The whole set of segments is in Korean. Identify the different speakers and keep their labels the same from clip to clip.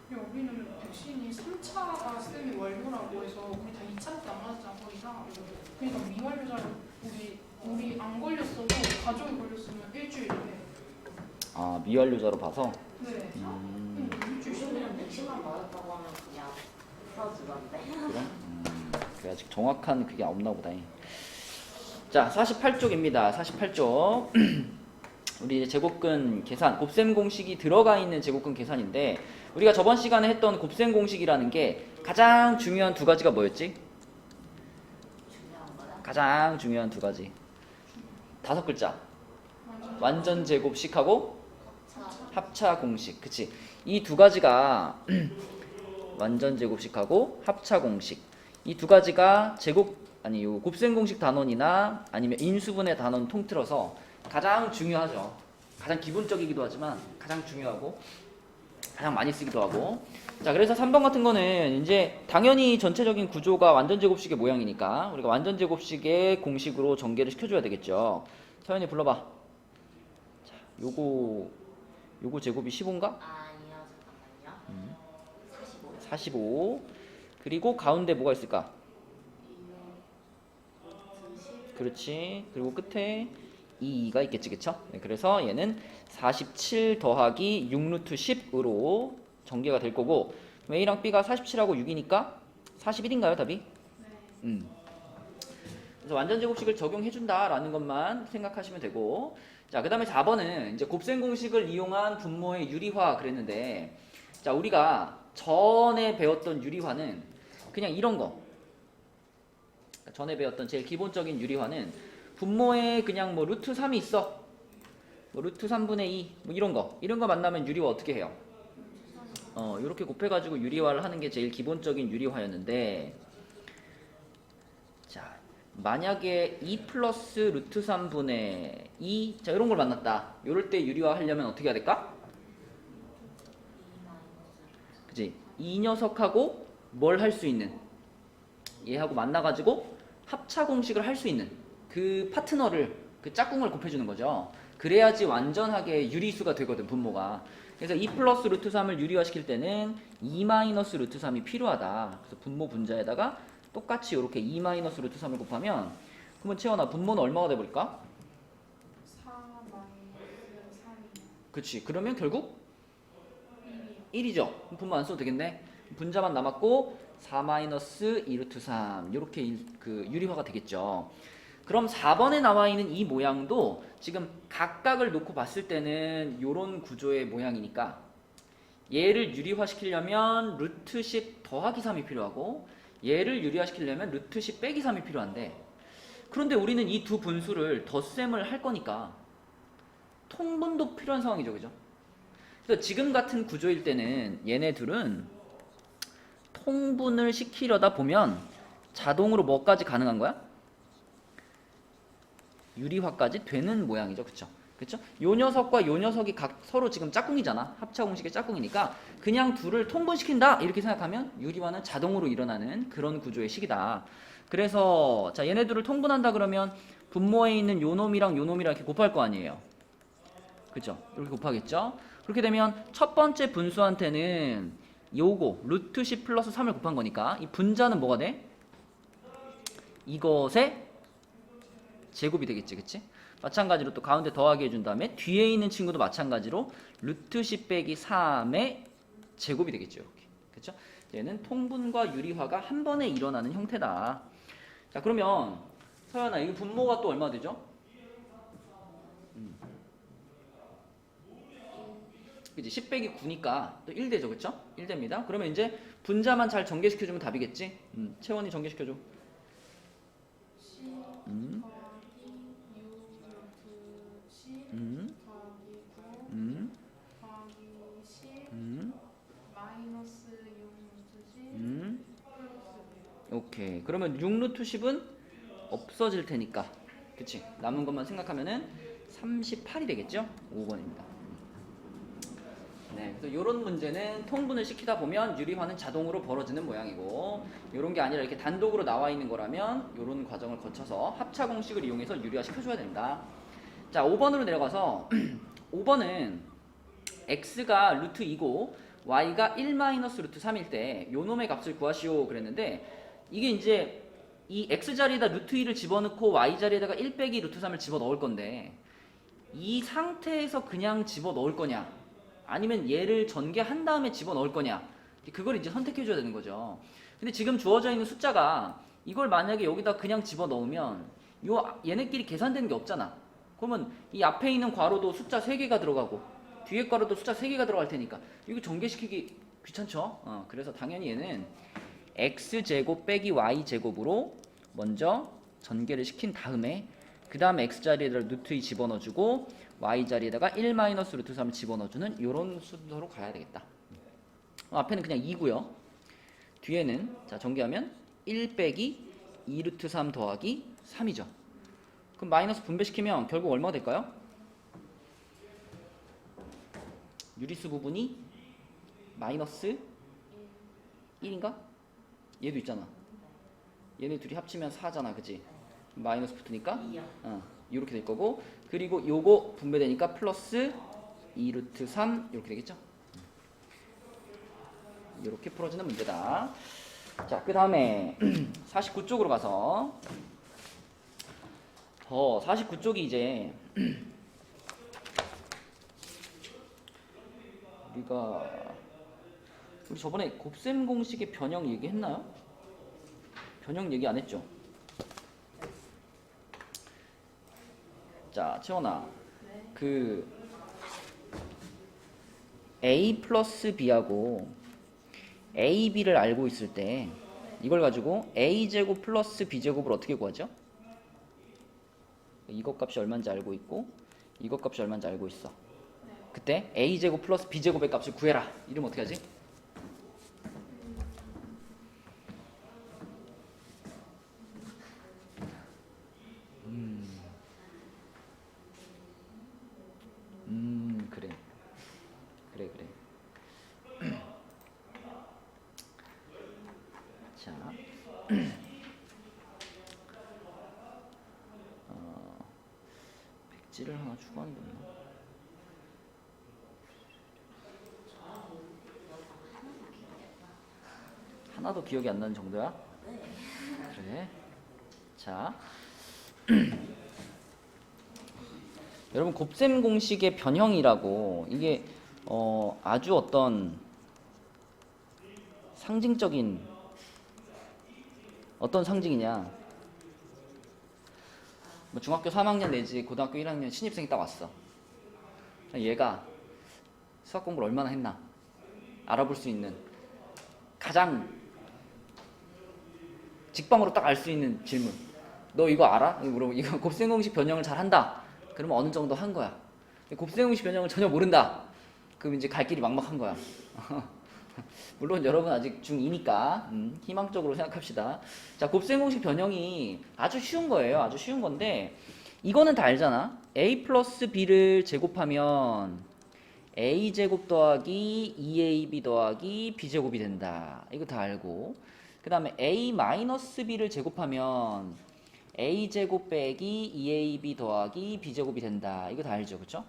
Speaker 1: 우리는 백신이 3차가 쌤이 완료라고 해서 우리 다 2차밖에 안 맞았잖아 거의 다. 그러니까 미완료자를 우리 안 걸렸어도 가족이 걸렸으면 일주일에.
Speaker 2: 아, 미완료자로 봐서?
Speaker 1: 네. 일주일
Speaker 3: 우리는 백신만 맞았다고 하면 그냥 풀어주던데.
Speaker 2: 그래? 그래 아직 정확한 그게 없나 보다. 자, 48쪽입니다. 48쪽. 우리 이제 제곱근 계산, 곱셈 공식이 들어가 있는 제곱근 계산인데 우리가 저번 시간에 했던 곱셈 공식이라는 게 가장 중요한 두 가지가 뭐였지?
Speaker 3: 중요한 거야.
Speaker 2: 가장 중요한 두 가지. 5글자. 완전 제곱식하고 합차 공식. 그치? 이 두 가지가 완전 제곱식하고 합차 공식. 이 두 가지가 요 곱셈 공식 단원이나 아니면 인수분해 단원 통틀어서 가장 중요하죠. 가장 기본적이기도 하지만 가장 중요하고 가장 많이 쓰기도 하고. 자, 그래서 3번 같은 거는 이제 당연히 전체적인 구조가 완전 제곱식의 모양이니까 우리가 완전 제곱식의 공식으로 전개를 시켜줘야 되겠죠. 서연이 불러봐. 자, 요거 제곱이 15인가?
Speaker 3: 아니요, 잠깐만요. 45.
Speaker 2: 45. 그리고 가운데 뭐가 있을까? 그렇지. 그리고 끝에 2가 있겠지, 그쵸? 네, 그래서 얘는 47 더하기 6루트 10으로 전개가 될 거고, A랑 B가 47하고 6이니까 41인가요, 답이? 네. 그래서 완전 제곱식을 적용해준다라는 것만 생각하시면 되고, 자, 그 다음에 4번은 이제 곱셈 공식을 이용한 분모의 유리화 그랬는데, 자, 우리가 전에 배웠던 유리화는 그냥 이런 거. 전에 배웠던 제일 기본적인 유리화는 분모에 그냥 뭐 루트 3이 있어. 뭐 루트 3분의 2, 뭐 이런 거 만나면 유리화 어떻게 해요? 이렇게 곱해가지고 유리화를 하는 게 제일 기본적인 유리화였는데, 자, 만약에 2 플러스 루트 3분의 2, 자, 이런 걸 만났다. 이럴 때 유리화 하려면 어떻게 해야 될까? 그치? 이 녀석하고 뭘 할 수 있는? 얘하고 만나가지고 합차 공식을 할 수 있는 그 파트너를, 그 짝꿍을 곱해주는 거죠. 그래야지 완전하게 유리수가 되거든, 분모가. 그래서 2 플러스 루트 3을 유리화시킬 때는 2 마이너스 루트 3이 필요하다. 그래서 분모 분자에다가 똑같이 이렇게 2 마이너스 루트 3을 곱하면, 그러면 채원아, 분모는 얼마가 돼버릴까?
Speaker 1: 4 마이너스 3이.
Speaker 2: 그치. 그러면 결국 1이죠. 분모 안 써도 되겠네. 분자만 남았고 4 마이너스 2 루트 3 이렇게 그 유리화가 되겠죠. 그럼 4번에 나와 있는 이 모양도 지금 각각을 놓고 봤을 때는 이런 구조의 모양이니까 얘를 유리화시키려면 루트 10 더하기 3이 필요하고 얘를 유리화시키려면 루트 10 빼기 3이 필요한데, 그런데 우리는 이 두 분수를 덧셈을 할 거니까 통분도 필요한 상황이죠, 그죠? 그래서 지금 같은 구조일 때는 얘네 둘은 통분을 시키려다 보면 자동으로 뭐까지 가능한 거야? 유리화까지 되는 모양이죠. 그쵸? 그쵸? 요 녀석과 요 녀석이 각 서로 지금 짝꿍이잖아. 합차 공식의 짝꿍이니까 그냥 둘을 통분시킨다 이렇게 생각하면 유리화는 자동으로 일어나는 그런 구조의 식이다. 그래서 자, 얘네 둘을 통분한다 그러면 분모에 있는 요 놈이랑 요 놈이랑 이렇게 곱할 거 아니에요. 그쵸? 이렇게 곱하겠죠? 그렇게 되면 첫 번째 분수한테는 요거 루트 10 플러스 3을 곱한 거니까 이 분자는 뭐가 돼? 이것의 제곱이 되겠지, 그치? 마찬가지로 또 가운데 더하기 해준 다음에 뒤에 있는 친구도 마찬가지로 루트 10 빼기 3의 제곱이 되겠죠, 이렇게. 그쵸? 얘는 통분과 유리화가 한 번에 일어나는 형태다. 자, 그러면 서연아, 이 분모가 또 얼마 되죠? 그치? 10 빼기 9니까 또 1 되죠, 그쵸? 1 됩니다. 그러면 이제 분자만 잘 전개시켜주면 답이겠지? 채원이 전개시켜줘.
Speaker 1: 10
Speaker 2: 음.
Speaker 1: 더하기 6 루트 10
Speaker 2: 음.
Speaker 1: 더하기 9
Speaker 2: 음.
Speaker 1: 더하기 10
Speaker 2: 음.
Speaker 1: 마이너스 6 루트 10
Speaker 2: 음.
Speaker 1: 플러스
Speaker 2: 오케이. 그러면 6루트 10은 없어질 테니까, 그치? 남은 것만 생각하면은 38이 되겠죠? 5번입니다. 네, 그래서 이런 문제는 통분을 시키다 보면 유리화는 자동으로 벌어지는 모양이고, 이런 게 아니라 이렇게 단독으로 나와 있는 거라면 이런 과정을 거쳐서 합차 공식을 이용해서 유리화 시켜줘야 된다. 자, 5번으로 내려가서 5번은 x가 루트 2고 y가 1 마이너스 루트 3일 때 요 놈의 값을 구하시오 그랬는데 이게 이제 이 x자리에다 루트 2를 집어넣고 y자리에다가 1 빼기 루트 3을 집어넣을 건데 이 상태에서 그냥 집어넣을 거냐 아니면 얘를 전개한 다음에 집어넣을 거냐 그걸 이제 선택해 줘야 되는 거죠. 근데 지금 주어져 있는 숫자가 이걸 만약에 여기다 그냥 집어넣으면 요 얘네끼리 계산되는 게 없잖아. 그러면 이 앞에 있는 괄호도 숫자 3개가 들어가고 뒤에 괄호도 숫자 3개가 들어갈 테니까 이거 전개시키기 귀찮죠. 그래서 당연히 얘는 x제곱 빼기 y제곱으로 먼저 전개를 시킨 다음에 그 다음에 x자리에다가 루트 2 집어넣어주고 y자리에다가 1 마이너스 루트 3을 집어넣어주는 요런 순서로 가야 되겠다. 앞에는 그냥 2고요. 뒤에는 자 전개하면 1 빼기 2 루트 3 더하기 3이죠. 그럼 마이너스 분배시키면 결국 얼마가 될까요? 유리수 부분이 마이너스 1인가? 얘도 있잖아. 얘네 둘이 합치면 4잖아, 그치? 마이너스 붙으니까
Speaker 3: 2요.
Speaker 2: 이렇게 될 거고, 그리고 요거 분배되니까 플러스 2 루트 3 이렇게 되겠죠? 이렇게 풀어지는 문제다. 자, 그 다음에 49쪽으로 가서 49쪽이 이제 우리 저번에 곱셈 공식의 변형 얘기했나요? 변형 얘기 안 했죠? 자, 채원아,
Speaker 3: 네.
Speaker 2: 그 a 플러스 b하고 a, b를 알고 있을 때 이걸 가지고 a제곱 플러스 b제곱을 어떻게 구하죠? 이것 값이 얼마인지 알고 있고 이것 값이 얼마인지 알고 있어. 그때 a제곱 플러스 b제곱의 값을 구해라. 이러면 어떻게 하지? 그래. 자, 백지를 하나 추가하는 게 없나? 하나도 기억이 안 나는 정도야? 그래. 자, 여러분 곱셈 공식의 변형이라고 이게 아주 어떤 상징적인 어떤 상징이냐? 뭐 중학교 3학년 내지 고등학교 1학년 신입생이 딱 왔어. 얘가 수학 공부를 얼마나 했나 알아볼 수 있는 가장 직방으로 딱 알 수 있는 질문. 너 이거 알아? 이거 물어보고 이거 곱셈 공식 변형을 잘 한다. 그러면 어느 정도 한 거야. 곱셈 공식 변형을 전혀 모른다. 그럼 이제 갈 길이 막막한 거야. 물론 여러분 아직 중2니까 희망적으로 생각합시다. 자, 곱셈 공식 변형이 아주 쉬운 거예요. 아주 쉬운 건데 이거는 다 알잖아. a 플러스 b를 제곱하면 a제곱 더하기 2ab 더하기 b제곱이 된다. 이거 다 알고, 그 다음에 a 마이너스 b를 제곱하면 a제곱 빼기 2ab 더하기 b제곱이 된다. 이거 다 알죠, 그쵸?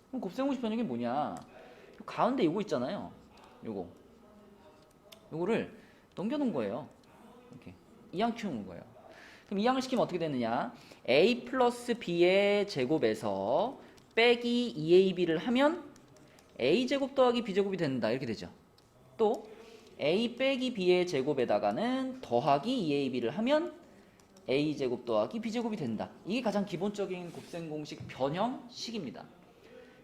Speaker 2: 그럼 곱셈 공식 변형이 뭐냐? 가운데 요거 있잖아요. 요거를 넘겨놓은 거예요. 이렇게 이항 키우는 거예요. 그럼 이항을 시키면 어떻게 되느냐? a 플러스 b의 제곱에서 빼기 2ab를 하면 a제곱 더하기 b제곱이 된다. 이렇게 되죠. 또 a 빼기 b의 제곱에다가는 더하기 2ab를 하면 a제곱 더하기 b제곱이 된다. 이게 가장 기본적인 곱셈 공식 변형식입니다.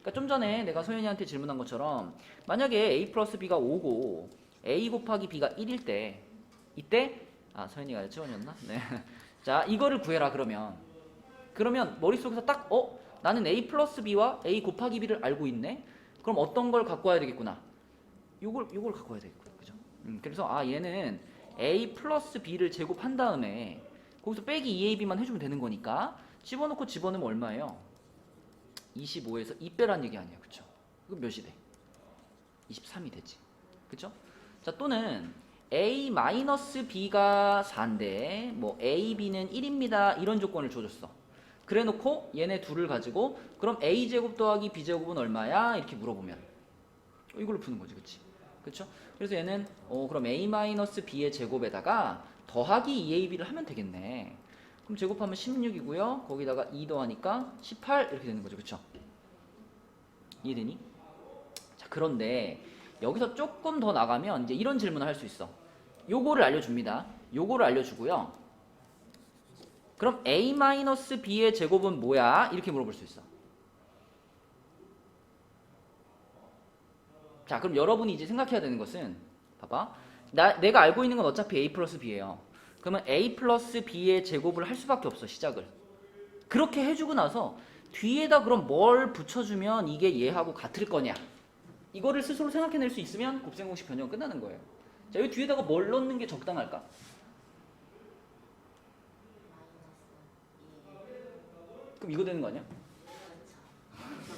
Speaker 2: 그러니까 좀 전에 내가 소연이한테 질문한 것처럼 만약에 a 플러스 b가 5고 a 곱하기 b가 1일 때 이때 소연이가 채원이었나? 네. 자, 이거를 구해라. 그러면 머릿속에서 딱 나는 a 플러스 b와 a 곱하기 b를 알고 있네. 그럼 어떤 걸 갖고 와야 되겠구나. 요걸 갖고 와야 되겠구나. 그죠? 그래서 얘는 a 플러스 b를 제곱한 다음에 거기서 빼기 2ab만 해주면 되는 거니까 집어넣고 집어넣으면 얼마예요? 25에서 2 빼란 얘기 아니야. 그쵸? 그럼 몇이 돼? 23이 되지. 그쵸? 자, 또는 a 마이너스 b가 4인데 뭐 a, b는 1입니다. 이런 조건을 줘줬어. 그래 놓고 얘네 둘을 가지고 그럼 a제곱 더하기 b제곱은 얼마야? 이렇게 물어보면 이걸로 푸는 거지. 그치? 그쵸? 그래서 얘는 그럼 a-b의 제곱에다가 더하기 2ab를 하면 되겠네. 그럼 제곱하면 16이고요. 거기다가 2 더하니까 18 이렇게 되는 거죠. 그쵸? 이해되니? 자, 그런데 여기서 조금 더 나가면 이제 이런 질문을 할 수 있어. 요거를 알려줍니다. 요거를 알려주고요. 그럼 a-b의 제곱은 뭐야? 이렇게 물어볼 수 있어. 자, 그럼 여러분이 이제 생각해야 되는 것은 봐봐. 내가 알고 있는 건 어차피 a 플러스 b예요. 그러면 a 플러스 b의 제곱을 할 수밖에 없어, 시작을. 그렇게 해주고 나서 뒤에다 그럼 뭘 붙여주면 이게 얘하고 같을 거냐, 이거를 스스로 생각해낼 수 있으면 곱셈공식 변형 끝나는 거예요. 자, 여기 뒤에다가 뭘 넣는 게 적당할까? 그럼 이거 되는 거 아니야?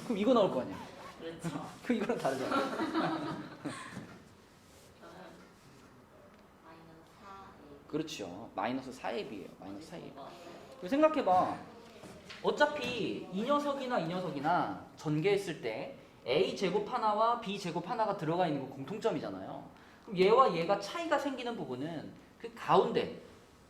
Speaker 2: 그럼 이거 나올 거 아니야?
Speaker 3: 그렇죠.
Speaker 2: 그럼 이거랑 다르잖아. 그렇죠. 마이너스 4ab예요. 마이너스 4ab. 생각해봐. 어차피 이 녀석이나 전개했을 때 a 제곱 하나와 b 제곱 하나가 들어가 있는 건 공통점이잖아요. 그럼 얘와 얘가 차이가 생기는 부분은 그 가운데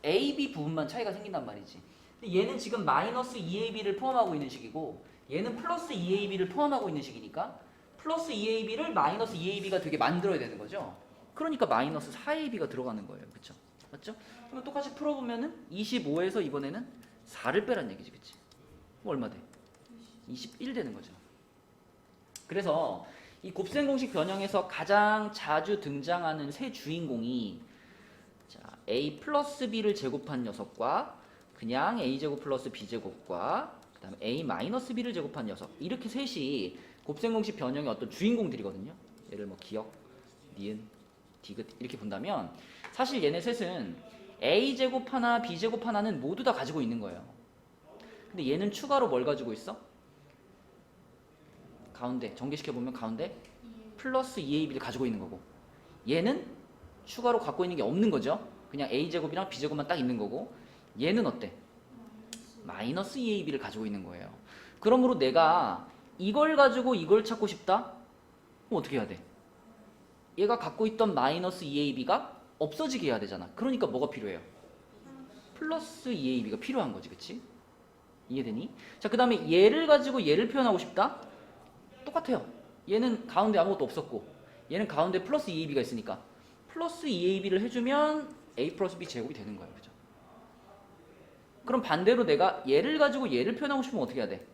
Speaker 2: ab 부분만 차이가 생긴단 말이지. 근데 얘는 지금 마이너스 2ab를 포함하고 있는 식이고 얘는 플러스 2ab를 포함하고 있는 식이니까 플러스 2ab를 마이너스 2ab가 되게 만들어야 되는 거죠. 그러니까 마이너스 4ab가 들어가는 거예요. 그쵸? 맞죠? 그러면 똑같이 풀어보면은 25에서 이번에는 4를 빼란 얘기지. 그치? 그럼 얼마 돼? 21 되는 거죠. 그래서 이 곱셈 공식 변형에서 가장 자주 등장하는 세 주인공이 자, a 플러스 b를 제곱한 녀석과 그냥 a제곱 플러스 b제곱과 그 다음에 a 마이너스 b를 제곱한 녀석, 이렇게 셋이 곱셈 공식 변형의 어떤 주인공들이거든요. 얘를 뭐 기억, 니은, 디귿 이렇게 본다면 사실 얘네 셋은 a제곱 하나 b제곱 하나는 모두 다 가지고 있는 거예요. 근데 얘는 추가로 뭘 가지고 있어? 가운데 전개시켜보면 가운데 플러스 2ab를 가지고 있는 거고, 얘는 추가로 갖고 있는 게 없는 거죠. 그냥 a제곱이랑 b제곱만 딱 있는 거고, 얘는 어때? 마이너스 2ab를 가지고 있는 거예요. 그러므로 내가 이걸 가지고 이걸 찾고 싶다? 그럼 어떻게 해야 돼? 얘가 갖고 있던 마이너스 2ab가 없어지게 해야 되잖아. 그러니까 뭐가 필요해요? 플러스 2ab가 필요한 거지. 그치? 이해되니? 자, 그 다음에 얘를 가지고 얘를 표현하고 싶다? 똑같아요. 얘는 가운데 아무것도 없었고 얘는 가운데 플러스 2ab가 있으니까 플러스 2ab를 해주면 a 플러스 b 제곱이 되는 거예요. 그죠? 그럼 반대로 내가 얘를 가지고 얘를 표현하고 싶으면 어떻게 해야 돼?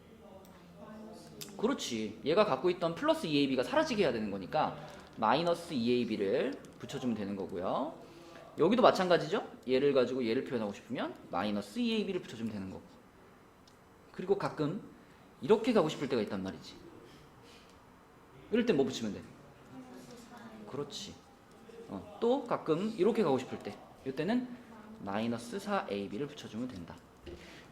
Speaker 2: 그렇지. 얘가 갖고 있던 플러스 2ab가 사라지게 해야 되는 거니까 마이너스 2ab를 붙여주면 되는 거고요. 여기도 마찬가지죠. 얘를 가지고 얘를 표현하고 싶으면 마이너스 2ab를 붙여주면 되는 거고. 그리고 가끔 이렇게 가고 싶을 때가 있단 말이지. 이럴 땐 뭐 붙이면 돼? 그렇지. 또 가끔 이렇게 가고 싶을 때, 이때는 마이너스 4ab를 붙여주면 된다.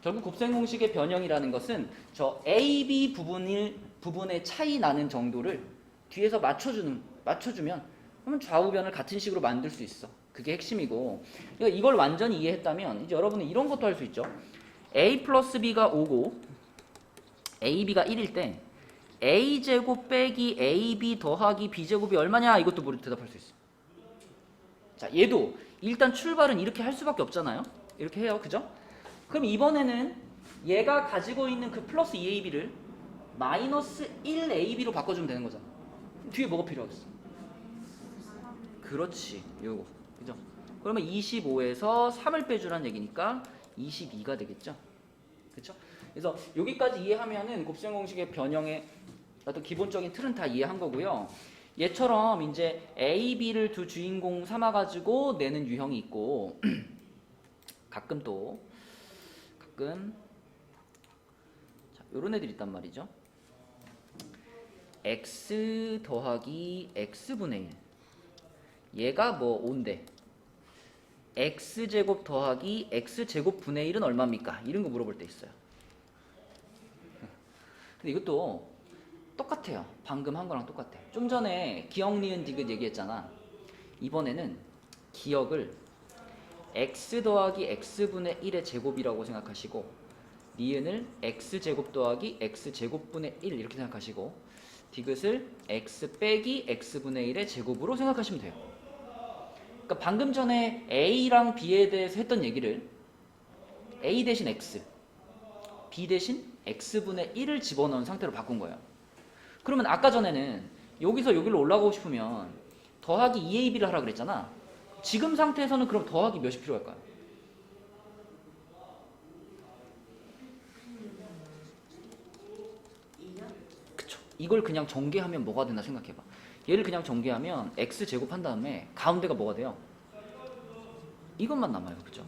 Speaker 2: 결국 곱셈 공식의 변형이라는 것은 저 a, b 부분의 차이 나는 정도를 뒤에서 맞춰주면 그러면 좌우변을 같은 식으로 만들 수 있어. 그게 핵심이고, 그러니까 이걸 완전히 이해했다면 이제 여러분은 이런 것도 할 수 있죠. a 플러스 b가 5고 ab가 1일 때 a제곱 빼기 ab 더하기 b제곱이 얼마냐, 이것도 모두 대답할 수 있어. 자, 얘도 일단 출발은 이렇게 할 수밖에 없잖아요. 이렇게 해요. 그죠? 그럼 이번에는 얘가 가지고 있는 그 플러스 2ab를 마이너스 1ab로 바꿔주면 되는 거잖아. 뒤에 뭐가 필요하겠어? 그렇지. 요거. 그죠? 그러면 25에서 3을 빼주라는 얘기니까 22가 되겠죠? 그쵸? 그래서 여기까지 이해하면은 곱셈 공식의 변형의 어떤 기본적인 틀은 다 이해한 거고요. 얘처럼 이제 A, B를 두 주인공 삼아가지고 내는 유형이 있고, 가끔 자, 요런 애들이 있단 말이죠. x 더하기 x분의 1. 얘가 뭐 5인데 x제곱 더하기 x제곱 분의 1은 얼마입니까? 이런 거 물어볼 때 있어요. 근데 이것도 똑같아요. 방금 한 거랑 똑같아. 좀 전에 기억, 니은, 디귿 얘기했잖아. 이번에는 기억을 x 더하기 x분의 1의 제곱이라고 생각하시고, 니은을 x제곱 더하기 x제곱분의 1 이렇게 생각하시고, 디귿을 x 빼기 x분의 1의 제곱으로 생각하시면 돼요. 그러니까 방금 전에 a랑 b에 대해서 했던 얘기를 a 대신 x, b 대신 x분의 1을 집어넣은 상태로 바꾼 거예요. 그러면 아까 전에는 여기서 여기로 올라가고 싶으면 더하기 2ab를 하라 그랬잖아. 지금 상태에서는 그럼 더하기 몇이 필요할까요? 그쵸. 이걸 그냥 전개하면 뭐가 되나 생각해봐. 얘를 그냥 전개하면 x제곱 한 다음에 가운데가 뭐가 돼요? 이것만 남아요. 그죠?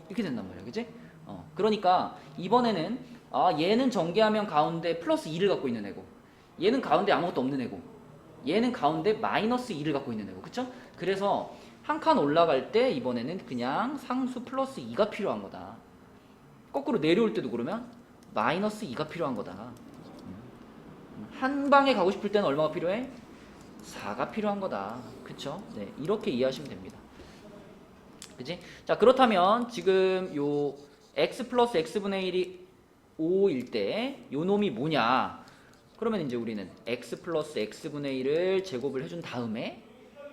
Speaker 2: 이렇게 된단 말이야. 그치? 그러니까 이번에는 얘는 전개하면 가운데 플러스 2를 갖고 있는 애고, 얘는 가운데 아무것도 없는 애고, 얘는 가운데 마이너스 2를 갖고 있는 애고. 그쵸? 그래서 한 칸 올라갈 때 이번에는 그냥 상수 플러스 2가 필요한 거다. 거꾸로 내려올 때도 그러면 마이너스 2가 필요한 거다. 한 방에 가고 싶을 때는 얼마가 필요해? 4가 필요한 거다. 그쵸? 네, 이렇게 이해하시면 됩니다. 그치? 자, 그렇다면 지금 요 x 플러스 x분의 1이 5일 때 요 놈이 뭐냐? 그러면 이제 우리는 x 플러스 x분의 1을 제곱을 해준 다음에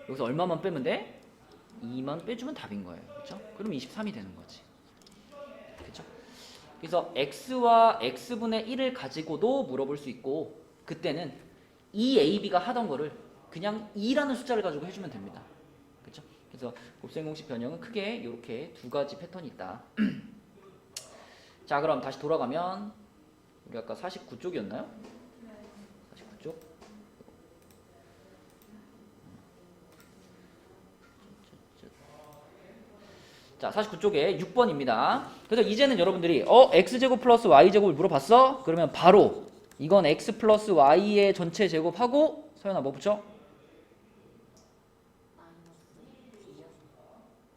Speaker 2: 여기서 얼마만 빼면 돼? 2만 빼주면 답인 거예요. 그쵸? 그럼 23이 되는 거지. 그쵸? 그래서 x와 x분의 1을 가지고도 물어볼 수 있고, 그때는 2ab가 하던 거를 그냥 2라는 숫자를 가지고 해주면 됩니다. 그쵸? 그래서 곱셈 공식 변형은 크게 이렇게 두 가지 패턴이 있다. 자, 그럼 다시 돌아가면 우리 아까 49쪽이었나요? 49쪽. 자, 49쪽에 6번입니다. 그래서 이제는 여러분들이 x제곱 플러스 y제곱을 물어봤어? 그러면 바로 이건 x 플러스 y의 전체 제곱하고, 서연아 뭐 붙여?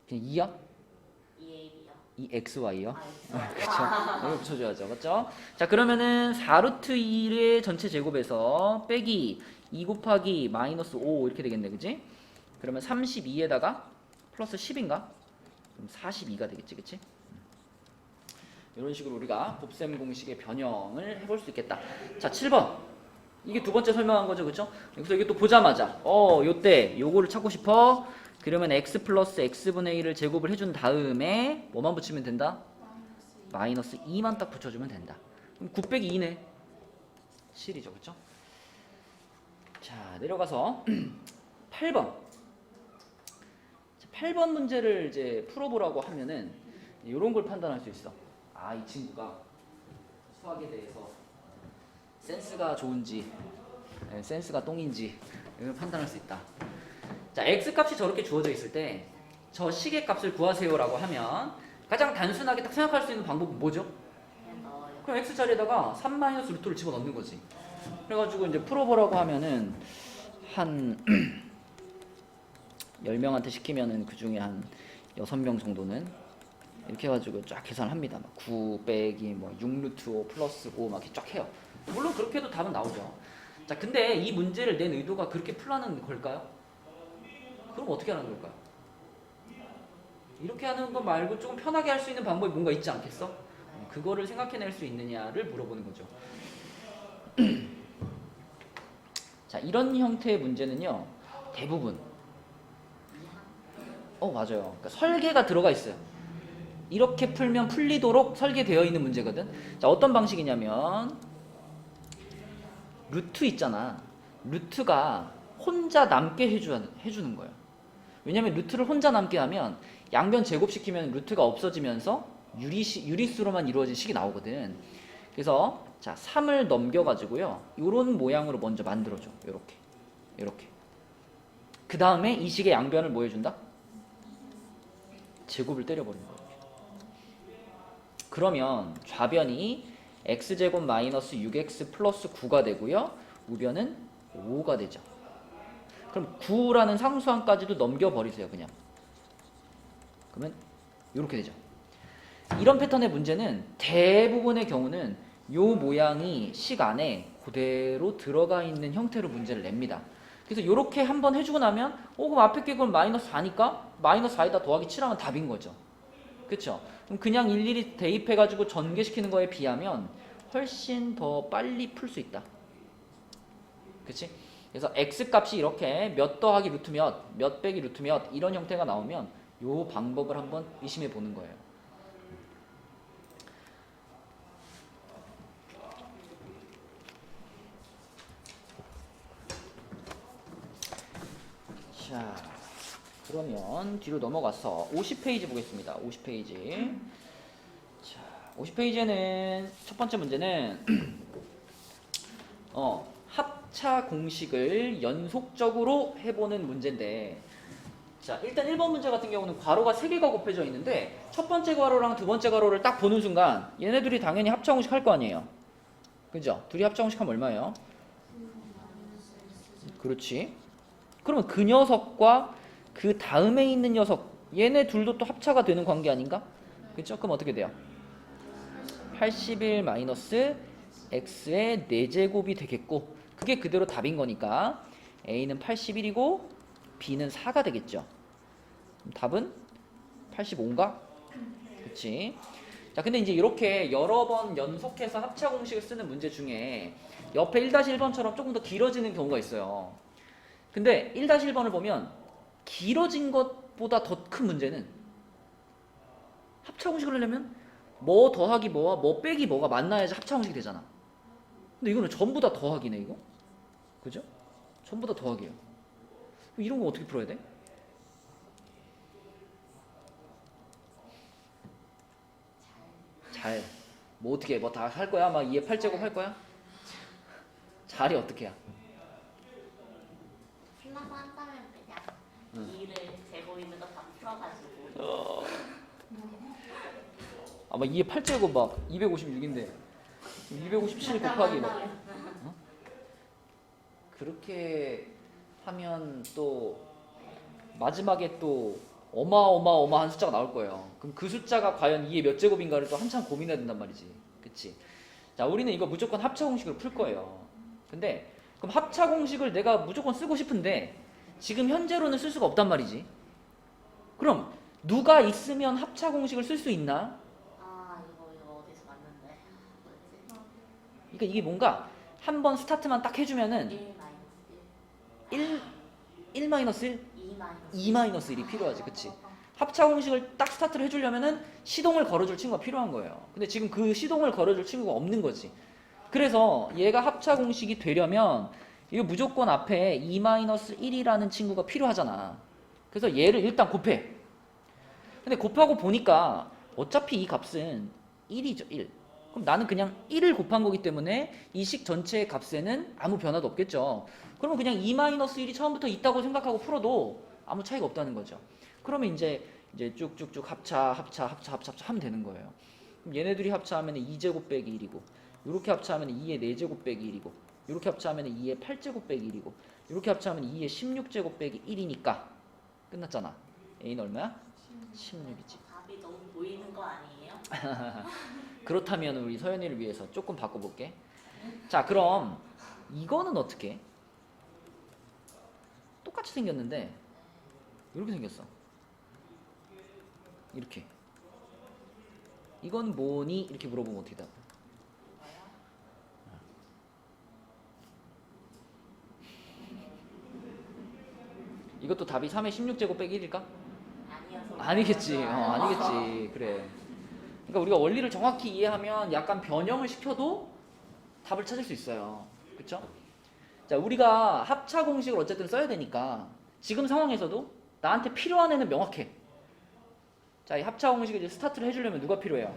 Speaker 2: 그냥 2야? 2xy요? 그렇죠. 여기 붙여줘야죠. 맞죠? 자, 그러면은 4루트 2의 전체 제곱에서 빼기 2 곱하기 마이너스 5 이렇게 되겠네. 그치? 그러면 32에다가 플러스 10인가? 그럼 42가 되겠지. 그치? 이런 식으로 우리가 곱셈 공식의 변형을 해볼 수 있겠다. 자, 7번. 이게 두 번째 설명한 거죠. 그쵸? 여기서 이게 또 보자마자 요때 요거를 찾고 싶어. 그러면 x 플러스 x분의 1을 제곱을 해준 다음에 뭐만 붙이면 된다? 마이너스 2만 딱 붙여주면 된다. 그럼 9 빼기 2네. 7이죠. 그쵸? 자, 내려가서 8번. 8번 문제를 이제 풀어보라고 하면은 이런 걸 판단할 수 있어. 이 친구가 수학에 대해서 센스가 좋은지, 센스가 똥인지 이걸 판단할 수 있다. 자, x 값이 저렇게 주어져 있을 때 저 식의 값을 구하세요라고 하면 가장 단순하게 딱 생각할 수 있는 방법은 뭐죠? 그럼 x 자리에다가 3-루트를 집어넣는 거지. 그래가지고 이제 풀어보라고 하면은 한 10명한테 시키면은 그 중에 한 6명 정도는 이렇게 해가지고 쫙 계산합니다. 막 9 빼기 뭐 6루트 5 플러스 5 막 이렇게 쫙 해요. 물론 그렇게 해도 답은 나오죠. 자, 근데 이 문제를 낸 의도가 그렇게 풀라는 걸까요? 그럼 어떻게 하는 걸까요? 이렇게 하는 거 말고 조금 편하게 할 수 있는 방법이 뭔가 있지 않겠어? 그거를 생각해낼 수 있느냐를 물어보는 거죠. 자, 이런 형태의 문제는요, 대부분 맞아요. 그러니까 설계가 들어가 있어요. 이렇게 풀면 풀리도록 설계되어 있는 문제거든. 자, 어떤 방식이냐면 루트 있잖아. 루트가 혼자 남게 해주는 거예요. 왜냐면 루트를 혼자 남게 하면 양변 제곱시키면 루트가 없어지면서 유리수로만 이루어진 식이 나오거든. 그래서 자, 3을 넘겨가지고요, 요런 모양으로 먼저 만들어줘. 요렇게. 그 다음에 이 식의 양변을 뭐 해준다? 제곱을 때려버리는 거예요. 그러면 좌변이 x제곱 마이너스 6x 플러스 9가 되고요, 우변은 5가 되죠. 그럼 9라는 상수항까지도 넘겨버리세요. 그냥. 그러면 이렇게 되죠. 이런 패턴의 문제는 대부분의 경우는 요 모양이 식 안에 그대로 들어가 있는 형태로 문제를 냅니다. 그래서 이렇게 한번 해주고 나면 그럼 앞에 게 그럼 마이너스 4니까 마이너스 4에다 더하기 7하면 답인 거죠. 그쵸? 그럼 그냥 일일이 대입해가지고 전개시키는 거에 비하면 훨씬 더 빨리 풀 수 있다. 그치? 그래서 x 값이 이렇게 몇 더하기 루트 몇 빼기 루트 몇 이런 형태가 나오면 요 방법을 한번 의심해 보는 거예요. 자, 그러면 뒤로 넘어가서 50페이지 보겠습니다. 50페이지. 자, 50페이지에는 첫 번째 문제는 합차 공식을 연속적으로 해보는 문제인데, 자, 일단 1번 문제 같은 경우는 괄호가 3개가 곱해져 있는데 첫 번째 괄호랑 두 번째 괄호를 딱 보는 순간 얘네들이 당연히 합차 공식 할 거 아니에요. 그죠? 둘이 합차 공식 하면 얼마예요? 그렇지. 그러면 그 녀석과 그 다음에 있는 녀석, 얘네 둘도 또 합차가 되는 관계 아닌가? 그렇죠? 그럼 어떻게 돼요? 81 마이너스 x의 4제곱이 되겠고, 그게 그대로 답인 거니까 a는 81이고 b는 4가 되겠죠. 그럼 답은 85인가? 그렇지. 자, 근데 이제 이렇게 여러 번 연속해서 합차 공식을 쓰는 문제 중에 옆에 1-1번처럼 조금 더 길어지는 경우가 있어요. 근데 1-1번을 보면 길어진 것보다 더 큰 문제는 합차 공식을 하려면 뭐 더하기 뭐와 뭐 빼기 뭐가 만나야지 합차 공식이 되잖아. 근데 이거는 전부 다 더하기네, 이거. 그죠? 전부 다 더하기예요. 이런 거 어떻게 풀어야 돼? 잘. 뭐 어떻게 해? 뭐 다 할 거야? 막 2의 8제곱 할 거야? 잘이 어떻게 해?
Speaker 3: 풀라고 한다면 그냥 2를 제곱이면 다 풀어가지고
Speaker 2: 아마 2의 8제곱 막 256인데 257 곱하기 막 어? 그렇게 하면 또 마지막에 또 어마어마한 숫자가 나올 거예요. 그럼 그 숫자가 과연 2의 몇 제곱인가를 또 한참 고민해야 된단 말이지. 그치? 자, 우리는 이거 무조건 합차 공식으로 풀 거예요. 근데 그럼 합차 공식을 내가 무조건 쓰고 싶은데 지금 현재로는 쓸 수가 없단 말이지. 그럼 누가 있으면 합차 공식을 쓸 수 있나?
Speaker 3: 이거 어디서 봤는데 뭐지?
Speaker 2: 그러니까 이게 뭔가 한번 스타트만 딱 해주면은 1 마이너스 1, 2 마이너스 1이 필요하지. 그치? 합차 공식을 딱 스타트를 해주려면은 시동을 걸어줄 친구가 필요한 거예요. 근데 지금 그 시동을 걸어줄 친구가 없는 거지. 그래서 얘가 합차 공식이 되려면 이거 무조건 앞에 2 마이너스 1이라는 친구가 필요하잖아. 그래서 얘를 일단 곱해. 근데 곱하고 보니까 어차피 이 값은 1이죠. 1. 그럼 나는 그냥 1을 곱한 거기 때문에 이 식 전체의 값에는 아무 변화도 없겠죠. 그러면 그냥 2-1이 처음부터 있다고 생각하고 풀어도 아무 차이가 없다는 거죠. 그러면 이제 쭉쭉쭉 합차 하면 되는 거예요. 그럼 얘네들이 합차하면 2제곱 빼기 1이고, 이렇게 합차하면 2의 4제곱 빼기 1이고, 이렇게 합차하면 2의 8제곱 빼기 1이고, 이렇게 합차하면 2의 16제곱 빼기 1이니까 끝났잖아. A는 얼마야? 16이지.
Speaker 3: 답이 너무 보이는 거 아니에요?
Speaker 2: 그렇다면 우리 서연이를 위해서 조금 바꿔볼게. 자, 그럼 이거는 어떻게 해? 똑같이 생겼는데 이렇게 생겼어. 이렇게. 이건 뭐니? 이렇게 물어보면 어떻게 답해? 이것도 답이 3의 16제곱 빼기 1일까? 아니겠지. 아니겠지. 그래. 그러니까 우리가 원리를 정확히 이해하면 약간 변형을 시켜도 답을 찾을 수 있어요. 그렇죠? 자, 우리가 합차 공식을 어쨌든 써야 되니까 지금 상황에서도 나한테 필요한 애는 명확해. 자, 이 합차 공식을 이제 스타트를 해주려면 누가 필요해요?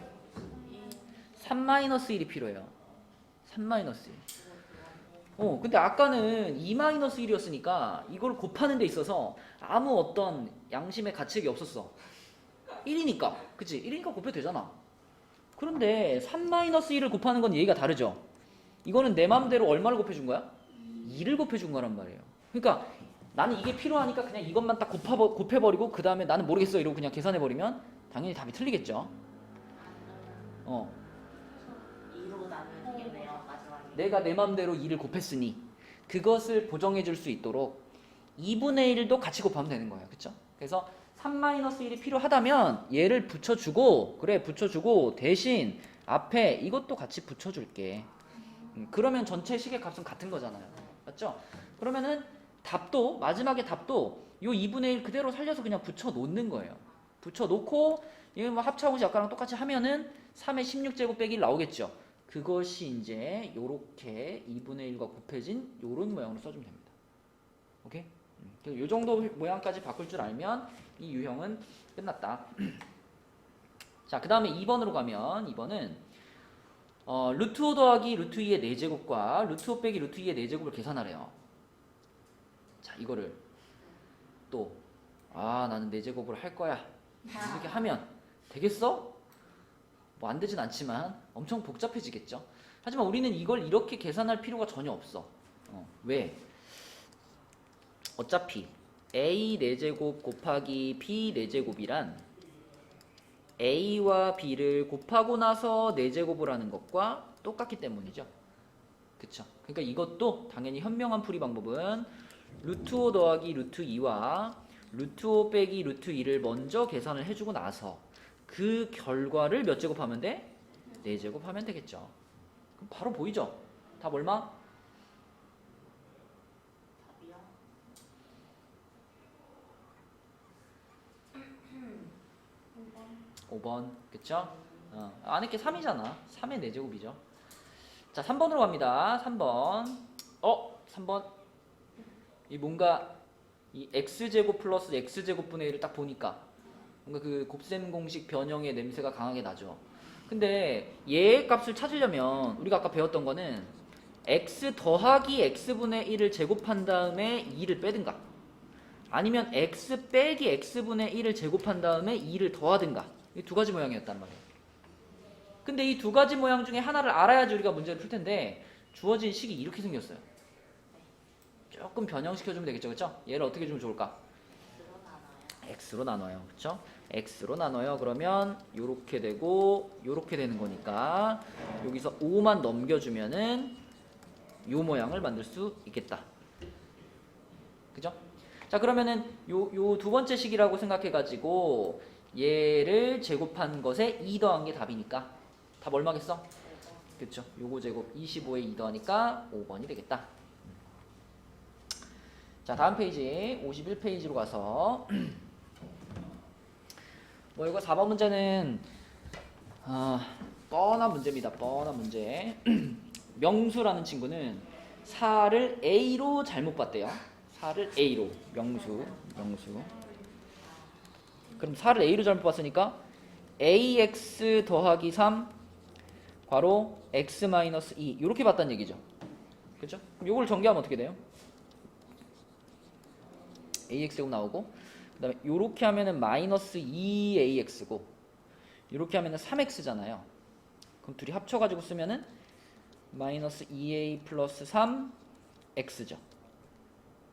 Speaker 2: 3-1이 필요해요. 3-1. 근데 아까는 2-1이었으니까 이걸 곱하는 데 있어서 아무 어떤 양심의 가책이 없었어. 1이니까. 그치? 1이니까 곱해도 되잖아. 그런데 3-1을 곱하는 건 얘기가 다르죠. 이거는 내 맘대로 얼마를 곱해준 거야? 2를 곱해준 거란 말이에요. 그러니까 나는 이게 필요하니까 그냥 이것만 딱 곱해버리고 그 다음에 나는 모르겠어 이러고 그냥 계산해버리면 당연히 답이 틀리겠죠.
Speaker 3: 2로 나누면 되겠네요. 마지막에.
Speaker 2: 내가 내 맘대로 2를 곱했으니 그것을 보정해 줄 수 있도록 2분의 1도 같이 곱하면 되는 거예요. 그쵸? 그래서 3-1이 필요하다면 얘를 붙여주고, 그래 붙여주고 대신 앞에 이것도 같이 붙여줄게. 그러면 전체 식의 값은 같은 거잖아요. 맞죠? 그러면은 답도 마지막에 답도 요 2분의 1 그대로 살려서 그냥 붙여 놓는 거예요. 붙여 놓고 이거 뭐 합차공식 아까랑 똑같이 하면은 3의 16제곱 빼기 1 나오겠죠. 그것이 이제 요렇게 2분의 1과 곱해진 요런 모양으로 써주면 됩니다. 오케이? 요 정도 모양까지 바꿀 줄 알면 이 유형은 끝났다. 자, 그 다음에 2번으로 가면 2번은 루트 5 더하기 루트 2의 4제곱과 루트 5 빼기 루트 2의 4제곱을 계산하래요. 자, 이거를 또 나는 4제곱을 할 거야 이렇게 하면 되겠어? 뭐 안 되진 않지만 엄청 복잡해지겠죠. 하지만 우리는 이걸 이렇게 계산할 필요가 전혀 없어. 왜? 어차피 a 4제곱 곱하기 b 4제곱이란 a와 b를 곱하고 나서 4제곱을 하는 것과 똑같기 때문이죠. 그쵸? 그러니까 이것도 당연히 현명한 풀이 방법은 루트 5 더하기 루트 2와 루트 5 빼기 루트 2를 먼저 계산을 해주고 나서 그 결과를 몇 제곱하면 돼? 4제곱하면 되겠죠. 그럼 바로 보이죠? 답 얼마?
Speaker 3: 답이요?
Speaker 2: 5번. 그쵸? 안에 게 3이잖아. 3의 4제곱이죠. 자, 3번으로 갑니다. 3번. 3번. 이 뭔가 이 x제곱 플러스 x제곱분의 1을 딱 보니까 뭔가 그 곱셈 공식 변형의 냄새가 강하게 나죠. 근데 얘의 값을 찾으려면 우리가 아까 배웠던 거는 x 더하기 x분의 1을 제곱한 다음에 2를 빼든가 아니면 x 빼기 x분의 1을 제곱한 다음에 2를 더하든가 이 두 가지 모양이었단 말이에요. 근데 이 두 가지 모양 중에 하나를 알아야지 우리가 문제를 풀 텐데 주어진 식이 이렇게 생겼어요. 조금 변형시켜주면 되겠죠, 그쵸? 얘를 어떻게 주면 좋을까? x로 나눠요, 그쵸? x로 나눠요. 그러면 요렇게 되고 요렇게 되는 거니까 여기서 5만 넘겨주면은 요 모양을 만들 수 있겠다. 그죠? 자, 그러면은 요 두 번째 식이라고 생각해가지고 얘를 제곱한 것에 2 더한 게 답이니까 답 얼마겠어? 그쵸? 요거 제곱 25에 2 더하니까 5번이 되겠다. 자, 다음 페이지 51페이지로 가서 뭐 이거 4번 문제는 뻔한 문제입니다. 뻔한 문제. 명수라는 친구는 4를 a로 잘못 봤대요. 4를 a로 명수. 그럼 4를 a로 잘못 봤으니까 ax 더하기 3 괄호 x 마이너스 2 이렇게 봤다는 얘기죠. 그렇죠? 그럼 이걸 전개하면 어떻게 돼요? ax제곱 나오고 그 다음에 요렇게 하면은 마이너스 2ax고 요렇게 하면은 3x잖아요. 그럼 둘이 합쳐가지고 쓰면은 마이너스 2a 플러스 3x죠.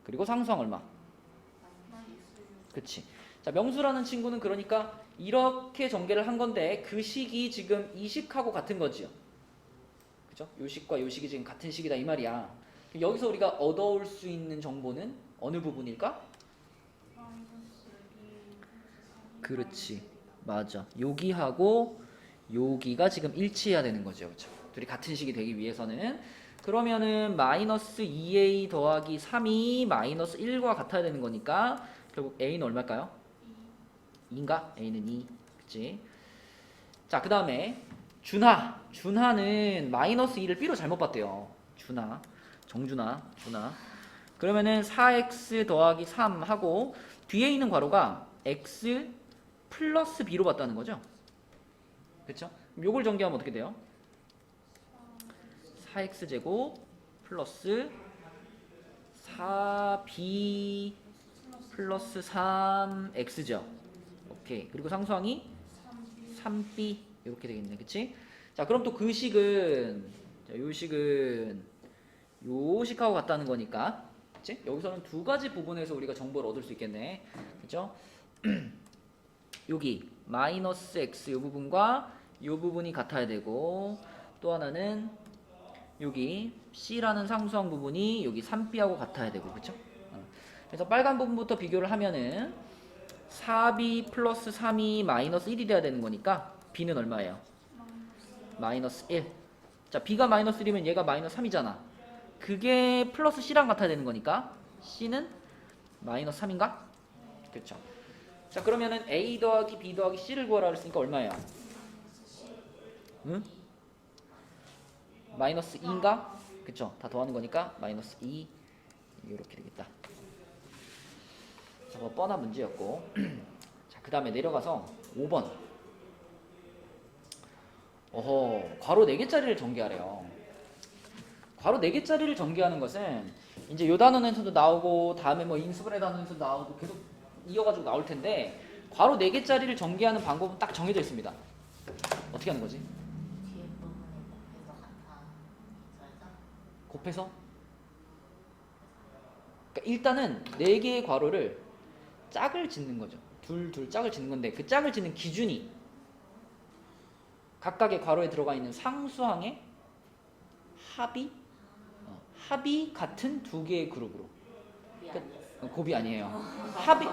Speaker 2: 그리고 상수항 얼마? 그치. 자, 명수라는 친구는 그러니까 이렇게 전개를 한 건데 그 식이 지금 이 식하고 같은 거지요. 그죠? 요 식과 요 식이 지금 같은 식이다 이 말이야. 여기서 우리가 얻어올 수 있는 정보는 어느 부분일까? 그렇지. 맞아. 여기하고 여기가 지금 일치해야 되는 거죠. 그렇죠? 둘이 같은 식이 되기 위해서는 그러면은 마이너스 2a 더하기 3이 마이너스 1과 같아야 되는 거니까 결국 a는 얼마일까요? 2인가? a는 2. 그치? 자, 그 다음에 준하는 마이너스 2를 b로 잘못 봤대요. 정준하. 그러면은 4x 더하기 3 하고 뒤에 있는 괄호가 x 플러스 b로 봤다는 거죠. 그쵸? 요걸 전개하면 어떻게 돼요? 4x제곱 플러스 4b 플러스 3x죠. 오케이. 그리고 상수항이 3b 이렇게 되겠네. 그치? 자, 그럼 또 그 식은 요 식은 요 식하고 같다는 거니까 그치? 여기서는 두 가지 부분에서 우리가 정보를 얻을 수 있겠네. 그쵸? 여기 마이너스 x 요 부분과 요 부분이 같아야 되고 또 하나는 여기 c라는 상수항 부분이 여기 3b하고 같아야 되고 그쵸? 그래서 빨간 부분부터 비교를 하면은 4b 플러스 3이 마이너스 1이 돼야 되는 거니까 b는 얼마예요? 마이너스 1. 자, b가 마이너스 1이면 얘가 마이너스 3이잖아. 그게 플러스 C랑 같아야 되는 거니까 C는 마이너스 3인가? 그렇죠. 자 그러면은 A 더하기 B 더하기 C를 구하라 그랬으니까 얼마예요? 응? 마이너스 2인가? 그쵸. 다 더하는 거니까 마이너스 2 이렇게 되겠다. 자, 뭐 뻔한 문제였고 자, 그 다음에 내려가서 5번 어허, 괄호 4개짜리를 전개하래요. 괄호 4개짜리를 전개하는 것은 이제 요 단원에서도 나오고 다음에 뭐 인수분해 단원에서도 나오고 계속 이어가지고 나올 텐데 괄호 4개짜리를 전개하는 방법은 딱 정해져 있습니다. 어떻게 하는 거지?
Speaker 3: 뒤에 부분이 곱해서 같아.
Speaker 2: 곱해서? 그러니까 일단은 4개의 괄호를 짝을 짓는 거죠. 둘 짝을 짓는 건데 그 짝을 짓는 기준이 각각의 괄호에 들어가 있는 상수항의 합이 같은 2개의 그룹으로.
Speaker 3: 곱이 아니었어.
Speaker 2: 곱이 아니에요.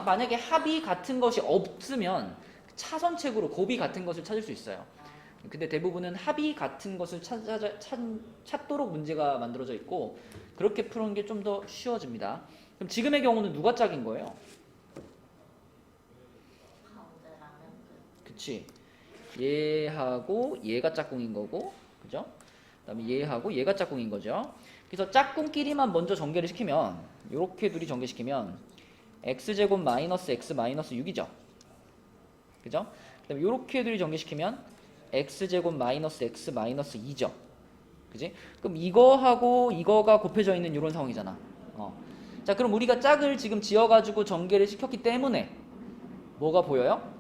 Speaker 2: 만약에 합이 같은 것이 없으면 차선책으로 곱이 같은 것을 찾을 수 있어요. 근데 대부분은 합이 같은 것을 찾도록 문제가 만들어져 있고 그렇게 푸는 게 좀 더 쉬워집니다. 그럼 지금의 경우는 누가 짝인 거예요?
Speaker 3: 가운데라면 끝.
Speaker 2: 그치? 얘하고 얘가 짝꿍인 거고, 그죠? 그다음에 얘하고 얘가 짝꿍인 거죠. 그래서 짝꿍끼리만 먼저 전개를 시키면 이렇게 둘이 전개시키면 x제곱 마이너스 x 마이너스 6이죠. 그죠? 그다음에 이렇게 둘이 전개시키면 x제곱 마이너스 x 마이너스 2죠. 그지? 그럼 이거하고 이거가 곱해져 있는 이런 상황이잖아. 자, 그럼 우리가 짝을 지금 지어가지고 전개를 시켰기 때문에 뭐가 보여요?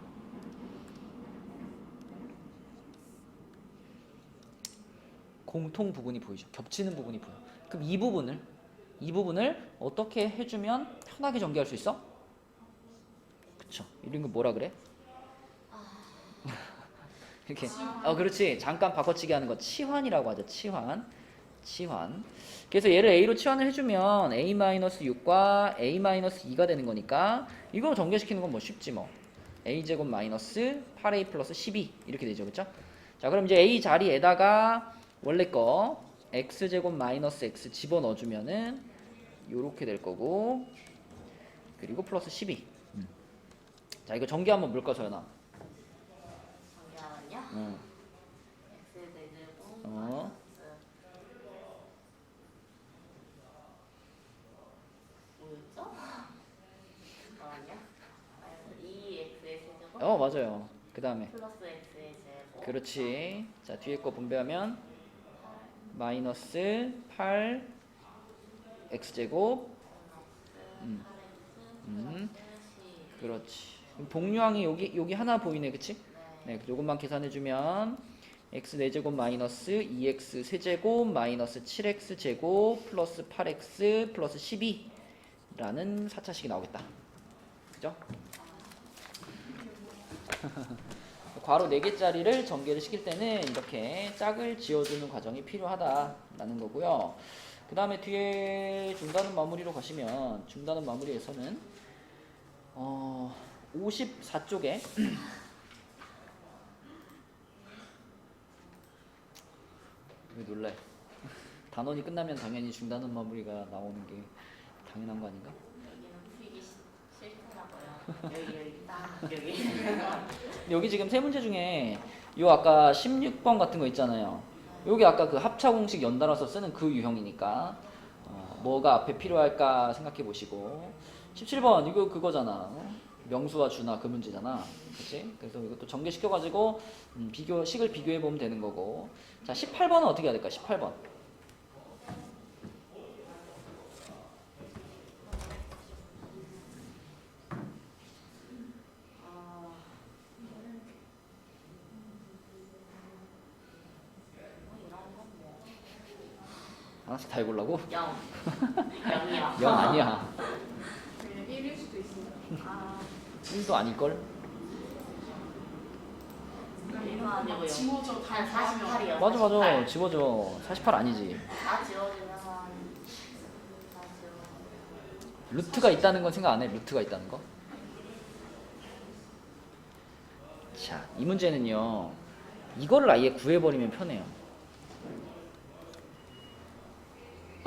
Speaker 2: 공통 부분이 보이죠. 겹치는 부분이 보여. 그럼 이 부분을 어떻게 해주면 편하게 전개할 수 있어? 그쵸. 이런 거 뭐라 그래? 이렇게. 그렇지. 잠깐 바꿔치기 하는 거 치환이라고 하죠. 치환. 그래서 얘를 A로 치환을 해주면 A-6과 A-2가 되는 거니까 이거 전개시키는 건 뭐 쉽지 뭐. A제곱 마이너스 8A 플러스 12 이렇게 되죠. 그쵸? 자, 그럼 이제 A 자리에다가 원래 거 X제곱 마이너스 X 집어넣어주면은 요렇게 될 거고 그리고 플러스 12. 자, 이거 전개 한번 물까 서연아?
Speaker 3: 전개하면요? X의 대제곱
Speaker 2: 어.
Speaker 3: 뭐였죠? 잠깐만요. 2x의 세제곱
Speaker 2: 맞아요. 그 다음에
Speaker 3: 플러스 x의 제곱.
Speaker 2: 그렇지. 자, 뒤에 거 분배하면 마이너스 8 x제곱. 그렇지. 복류항이 여기 하나 보이네, 그치? 네, 요것만 계산해주면 x 4제곱 마이너스 2x 세제곱 마이너스 7x 제곱 플러스 8x 플러스 12라는 4차식이 나오겠다. 그죠? 괄호 4개짜리를 전개를 시킬 때는 이렇게 짝을 지어주는 과정이 필요하다라는 거고요. 그 다음에 뒤에 중단원 마무리로 가시면 중단원 마무리에서는 54쪽에 왜 놀래? 단원이 끝나면 당연히 중단원 마무리가 나오는 게 당연한 거 아닌가?
Speaker 3: 여기는 풀기 싫더라고요. 여기 딱 여기.
Speaker 2: 여기 지금 세 문제 중에 요 아까 16번 같은 거 있잖아요. 요게 아까 그 합차 공식 연달아서 쓰는 그 유형이니까 뭐가 앞에 필요할까 생각해 보시고 17번 이거 그거잖아. 명수와 주나 그 문제잖아. 그치? 그래서 이것도 전개시켜 가지고 식을 비교해 보면 되는 거고. 자, 18번은 어떻게 해야 될까? 18번. 하나씩 다 해보려고?
Speaker 3: 0. 0이요.
Speaker 2: 0 아니야.
Speaker 1: 그냥 1일 수도 있습니다.
Speaker 2: 1도 아닐걸?
Speaker 3: 이거 아니고 0.
Speaker 1: 지워져 다
Speaker 3: 한
Speaker 1: 더하면
Speaker 3: 48이요.
Speaker 2: 맞아. 집어줘. 48 아니지.
Speaker 3: 다 지워지면 다
Speaker 2: 루트가 있다는 건 생각 안 해? 루트가 있다는 거? 자, 이 문제는요. 이거를 아예 구해버리면 편해요.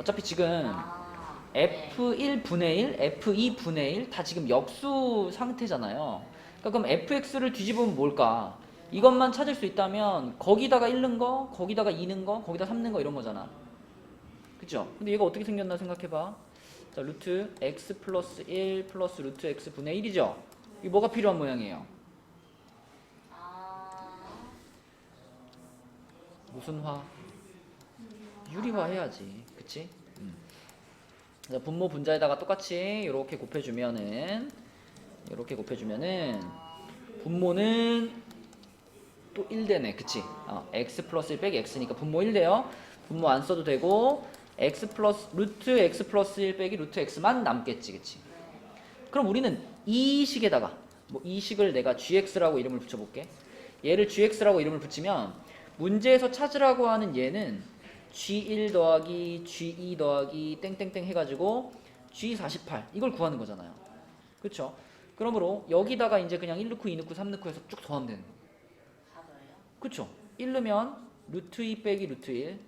Speaker 2: 어차피 지금
Speaker 3: 아, 네.
Speaker 2: F1분의 1, F2분의 1 다 지금 역수 상태잖아요. 그러니까 그럼 fx를 뒤집으면 뭘까? 이것만 찾을 수 있다면 거기다가 1 넣은 거, 거기다가 2 넣은 거, 거기다 3 넣은 거 이런 거잖아. 그쵸? 근데 얘가 어떻게 생겼나 생각해봐. 자, 루트 x 플러스 1 플러스 루트 x 분의 1이죠? 이게 뭐가 필요한 모양이에요?
Speaker 3: 아,
Speaker 2: 무슨 화? 유리화 해야지. 그치? 자, 분모 분자에다가 똑같이 이렇게 곱해주면은 분모는 또 1되네. 그치? x 플러스 1 빼기 x니까 분모 1돼요. 분모 안 써도 되고 x 플러스 루트 x 플러스 1 빼기 루트 x만 남겠지. 그치? 그럼 우리는 이 식에다가 뭐 이 식을 내가 gx라고 이름을 붙여볼게. 얘를 gx라고 이름을 붙이면 문제에서 찾으라고 하는 얘는 g1 더하기 g2 더하기 땡땡땡 해가지고 g48 이걸 구하는 거잖아요. 그쵸? 그러므로 여기다가 이제 그냥 1 넣고 2 넣고 3 넣고 해서 쭉 더하면 되는 거예요.
Speaker 3: 4도예요?
Speaker 2: 그쵸? 1 넣으면 루트 2 빼기 루트 1,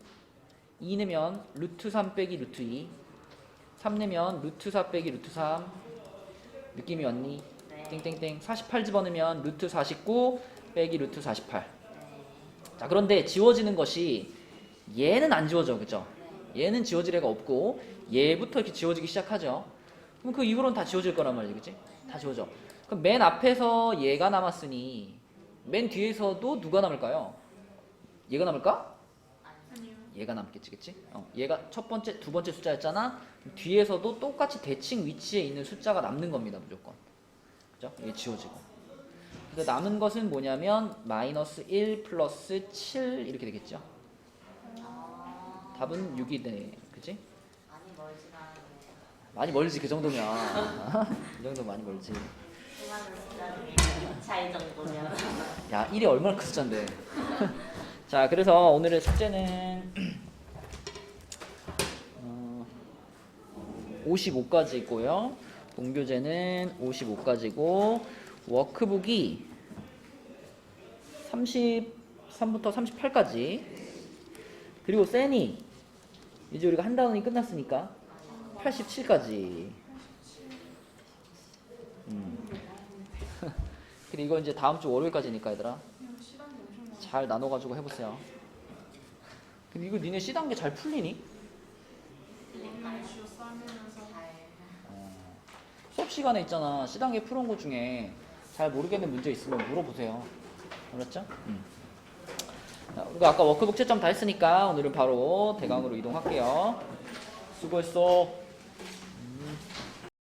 Speaker 2: 2 넣으면 루트 3 빼기 루트 2, 3 넣으면 루트 4 빼기 루트 3. 느낌이 왔니?
Speaker 3: 네.
Speaker 2: 땡땡땡. 48 집어넣으면 루트 49 빼기 루트 48.
Speaker 3: 네.
Speaker 2: 자, 그런데 지워지는 것이 얘는 안 지워져. 그죠? 얘는 지워질 애가 없고 얘부터 이렇게 지워지기 시작하죠. 그럼 그 이후로는 다 지워질 거란 말이지. 그치? 다 지워져. 그럼 맨 앞에서 얘가 남았으니 맨 뒤에서도 누가 남을까요? 얘가 남을까?
Speaker 1: 아니요.
Speaker 2: 얘가 남겠지. 그치? 얘가 첫 번째, 두 번째 숫자였잖아. 뒤에서도 똑같이 대칭 위치에 있는 숫자가 남는 겁니다. 무조건. 그죠? 얘 지워지고. 그래서 남은 것은 뭐냐면 마이너스 1 플러스 7 이렇게 되겠죠.
Speaker 3: 아,
Speaker 2: 답은 6이 돼. 그치?
Speaker 3: 많이 멀진 않은데.
Speaker 2: 많이 멀지 그 정도면. 이 정도 많이 멀지.
Speaker 3: 수많은 숫자 중에 2차이 정도면.
Speaker 2: 야 1이 얼마나 큰 숫자인데. 자, 그래서 오늘의 숙제는 55까지 있고요. 본교재는 55까지고 워크북이 33부터 38까지. 그리고 세니 이제 우리가 한 단원이 끝났으니까 87까지. 그리고 이거 이제 다음 주 월요일까지니까 얘들아
Speaker 1: 그냥 시간이 엄청 많아.
Speaker 2: 잘 나눠가지고 해보세요. 근데 이거 니네 C단계 잘 풀리니?
Speaker 1: 오늘 주요 싸면서
Speaker 2: 수업 시간에 있잖아. C단계 풀은 거 중에 잘 모르겠는 문제 있으면 물어보세요. 알았죠? 자, 우리가 아까 워크북 채점 다 했으니까 오늘은 바로 대강으로 이동할게요. 수고했어.